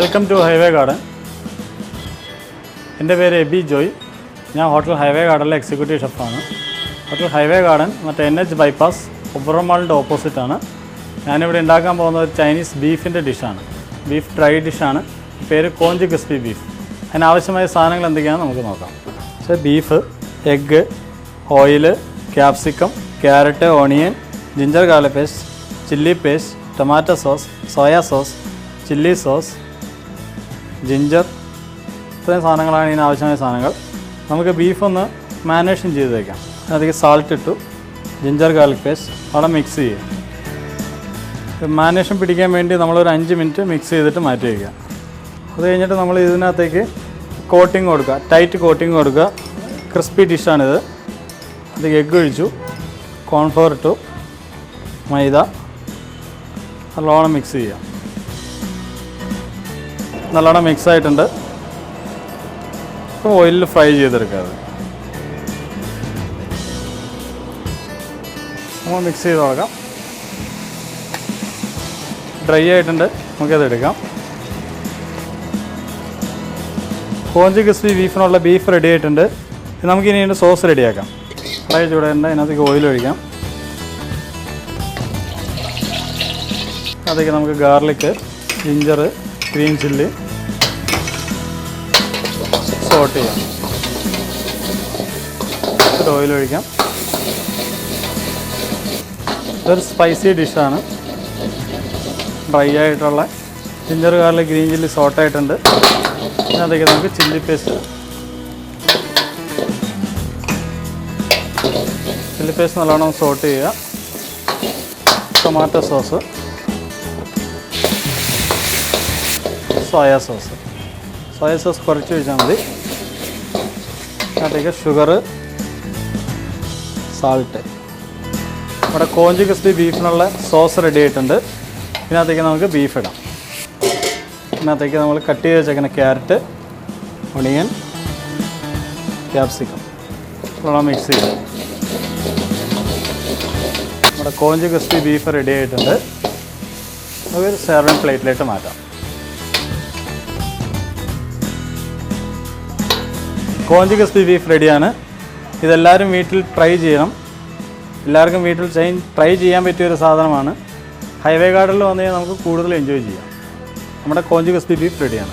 Welcome to highway garden. എൻ്റെ പേര് എബി ജോയ്. ഞാൻ ഹോട്ടൽ ഹൈവേ ഗാർഡനിലെ എക്സിക്യൂട്ടീവ് ഷെഫാണ്. ഹോട്ടൽ ഹൈവേ ഗാർഡൻ മറ്റേ NH ബൈപ്പാസ് ഒബ്റോൺ മാളിൻ്റെ ഓപ്പോസിറ്റാണ്. ഞാനിവിടെ ഉണ്ടാക്കാൻ പോകുന്നത് ഒരു ചൈനീസ് ബീഫിൻ്റെ ഡിഷാണ്. ബീഫ് ഡ്രൈ ഡിഷാണ്. പേര് കോഞ്ച് ക്രിസ്പി ബീഫ്. അതിനാവശ്യമായ സാധനങ്ങൾ എന്തൊക്കെയാണെന്ന് നമുക്ക് നോക്കാം. പക്ഷേ beef, egg, oil, capsicum, carrot, onion, ginger garlic paste, chilli paste, tomato sauce, soya sauce, chilli sauce, ginger, ഇത്രയും സാധനങ്ങളാണ് ഇതിനാവശ്യമായ സാധനങ്ങൾ. നമുക്ക് ബീഫൊന്ന് മാരിനേഷൻ ചെയ്ത് വയ്ക്കാം. അതിലേക്ക് സാൾട്ട് ഇട്ടു, ജിഞ്ചർ ഗാർലിക് പേസ്റ്റ് അവിടെ മിക്സ് ചെയ്യുക. മാരിനേഷൻ പിടിക്കാൻ വേണ്ടി നമ്മളൊരു 5 മിനിറ്റ് മിക്സ് ചെയ്തിട്ട് മാറ്റി വയ്ക്കുക. അത് കഴിഞ്ഞിട്ട് നമ്മൾ ഇതിനകത്തേക്ക് കോട്ടിങ് കൊടുക്കുക, ടൈറ്റ് കോട്ടിങ് കൊടുക്കുക. ക്രിസ്പി ഡിഷാണിത്. അതിലേക്ക് എഗ്ഗ് ഒഴിച്ചു, കോൺഫ്ലവർ ഇട്ടു, മൈദ നല്ലോണം മിക്സ് ചെയ്യുക. നല്ലോണം മിക്സ് ആയിട്ടുണ്ട്. ഇപ്പോൾ ഓയിലിൽ ഫ്രൈ ചെയ്തെടുക്കുക. നമ്മൾ മിക്സ് ചെയ്ത് നോക്കാം. ഡ്രൈ ആയിട്ടുണ്ട്, നമുക്കത് എടുക്കാം. കോഞ്ച് ക്രിസ്പി ബീഫിനുള്ള ബീഫ് റെഡി ആയിട്ടുണ്ട്. നമുക്കിനി ഇതിൻ്റെ സോസ് റെഡിയാക്കാം. ഫ്രൈ ചൂടേണ്ട അതിനകത്തേക്ക് ഓയിൽ ഒഴിക്കാം. അതിലേക്ക് നമുക്ക് garlic, ginger, green chilli sauté ചെയ്യാം. ഓയിൽ ഒഴിക്കാം. ഇതൊരു സ്പൈസി ഡിഷാണ്. ഡ്രൈ ആയിട്ടുള്ള ജിഞ്ചർ ഗാർലിക് ഗ്രീൻ ചില്ലി സോട്ടായിട്ടുണ്ട്. അതിലേക്ക് നമുക്ക് ചില്ലി പേസ്റ്റ് നല്ലോണം സോട്ട് ചെയ്യുക. ടൊമാറ്റോ സോസ്, സോയാ സോസ് കുറച്ച് ഒഴിച്ചാൽ മതി. അതിലേക്ക് ഷുഗർ, സാൾട്ട്. ഇവിടെ കോഞ്ച് ക്രിസ്പി ബീഫിനുള്ള സോസ് റെഡി ആയിട്ടുണ്ട്. ഇതിനകത്തേക്ക് നമുക്ക് ബീഫ് ഇടാം. ഇതിനകത്തേക്ക് നമ്മൾ കട്ട് ചെയ്ത് വെച്ചേക്കുന്ന ക്യാരറ്റ്, ഒണിയൻ, ക്യാപ്സിക്കം നല്ലോണം മിക്സ് ചെയ്യുക. നമ്മുടെ കോഞ്ച് ക്രിസ്പി ബീഫ് റെഡി ആയിട്ടുണ്ട്. നമുക്കൊരു സെർവിങ് പ്ലേറ്റിലേക്ക് മാറ്റാം. കോഞ്ച് ക്രിസ്പി ബീഫ് റെഡിയാണ്. ഇതെല്ലാവരും വീട്ടിൽ ട്രൈ ചെയ്യണം. എല്ലാവർക്കും വീട്ടിൽ ട്രൈ ചെയ്യാൻ പറ്റിയൊരു സാധനമാണ്. ഹൈവേ ഗാർഡനിൽ വന്നു കഴിഞ്ഞാൽ നമുക്ക് കൂടുതൽ എൻജോയ് ചെയ്യാം. നമ്മുടെ കോഞ്ച് ക്രിസ്പി ബീഫ് റെഡിയാണ്.